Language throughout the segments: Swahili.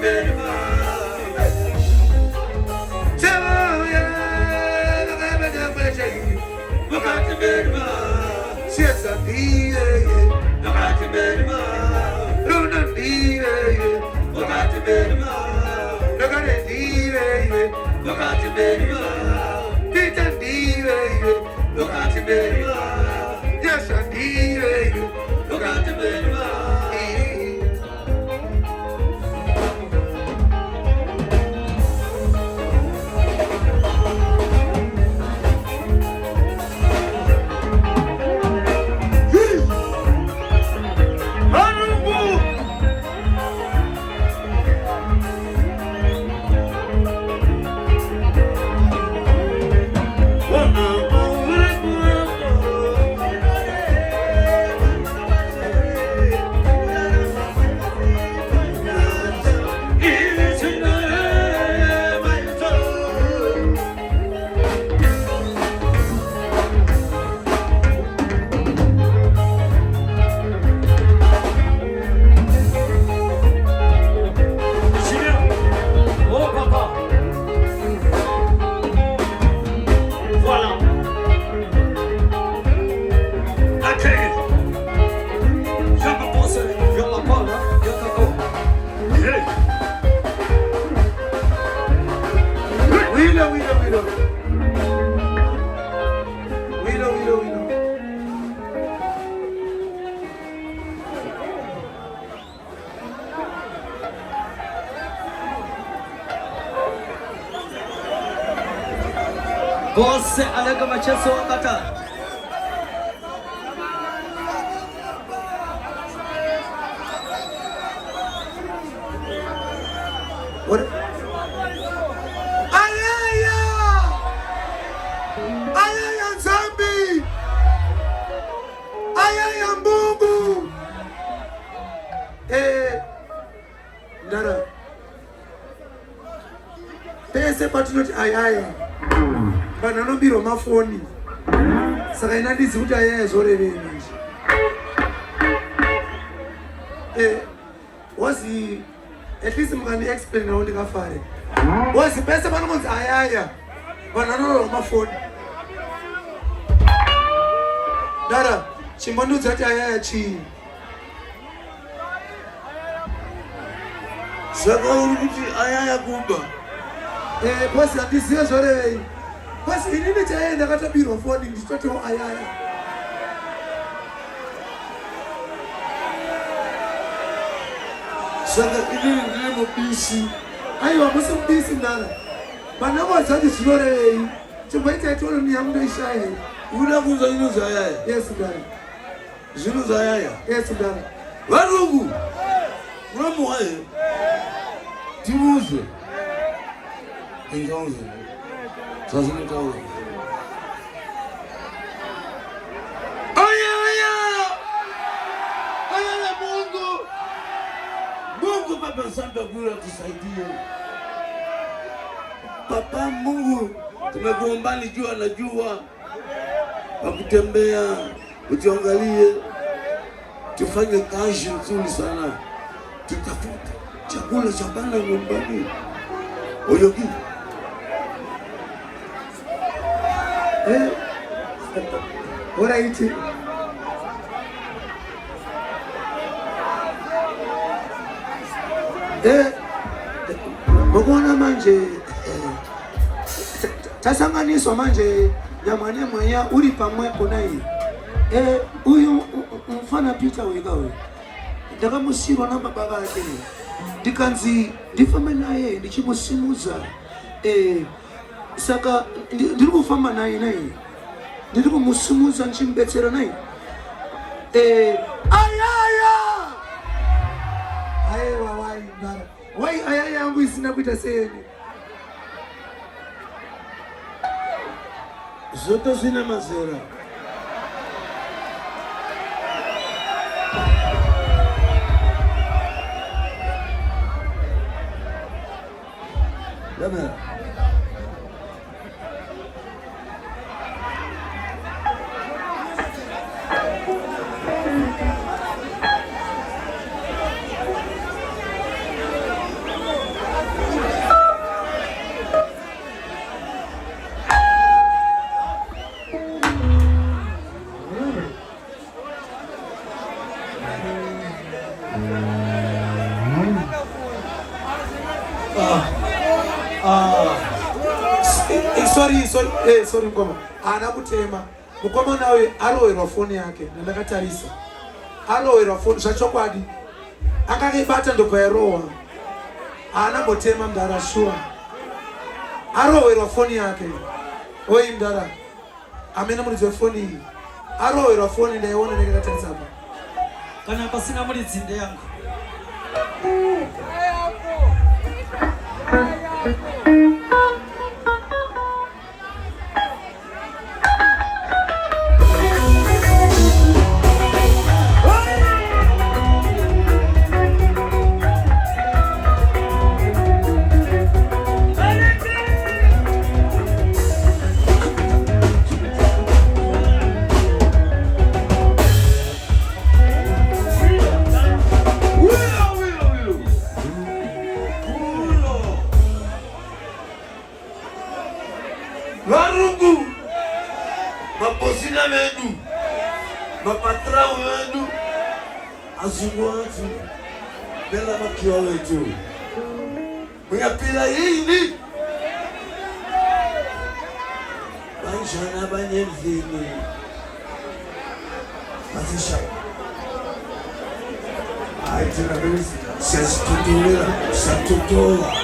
Moyo Alick Macheso kata. What? Ayaya Zambi. Ayaya Mungu. Dara. Pese patinoti ayaya. Bana nobiro mafoni. Saka inandizi kuti ayaya zoreveni. Was he at least mngani explain na undi kafare. Was he pese panomonzi ayaya. Bana nobiro mafoni. Dara, chimbonudza kuti ayaya chii. Saka uri kuti ayaya kuba. Bosi andisiye zoreveni. Bosi inini chaye ndakatabirwa foni nditoti ayaya. Saka inini ndine mubisi. Aiwa musi mubisi ndara. Bana wazati zoreveni. Chimboita itolo ni yamundo ishaye. Uda kunza ino za ayaya. Yes ndara. Zino za ayaya. Yes ndara. Varungu. Muramu wae. Timuze. Entonces, sasa nitaona. Ayaya Mungu. Mungu Baba Santa kula tusaidie. Papa Mungu, tumekuomba ni jua na jua. Pakutembea, utuangalie. Tufanye kazi nzuri sana. Tutafute chakula cha bana nyumbani. Oyogi. What are you eating? Mbona manje tasanganiswa manje nyamane mwanya uri pamwepo naye. Uyu mfana Peter wegawe. Ndakamusirwa na baba bake. Ndikanzi ndifamba naye ndichimusimuza. Saka ndiri kufamba naye ndiri kumusimuza nchimbetsera naye. Ayaya aiwa wai ndara wai ayaya yangu isina kuita seni Zote zina mazera. Dama. Sorry mkoma. Ana kutema. Mkoma nawe alowerwa phone yake. Ndakatarisa. Alowerwa phone zvachokwadi. Akakibata ndopaerowa. Ana botema mdara shua. Alowerwa phone yake. Oi mdara. Amena mulizwe phone iyi. Alowerwa phone ndaiona ndakatarisa apa. Kana pasina mulitsinde yangu. Warungu, mabosina wedu, mapatra wedu, azungwati, bela makiwa wetu. Muyapila hili, banjana banyevini, mazisha. Aitina bezi, siatutola.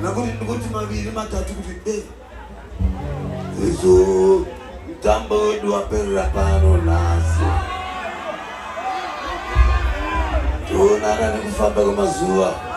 Nakuti mabiri matatu kuti Yesu mtambo wedu wapera pano nasi. Tuonana nikufamba kwa mazuwa.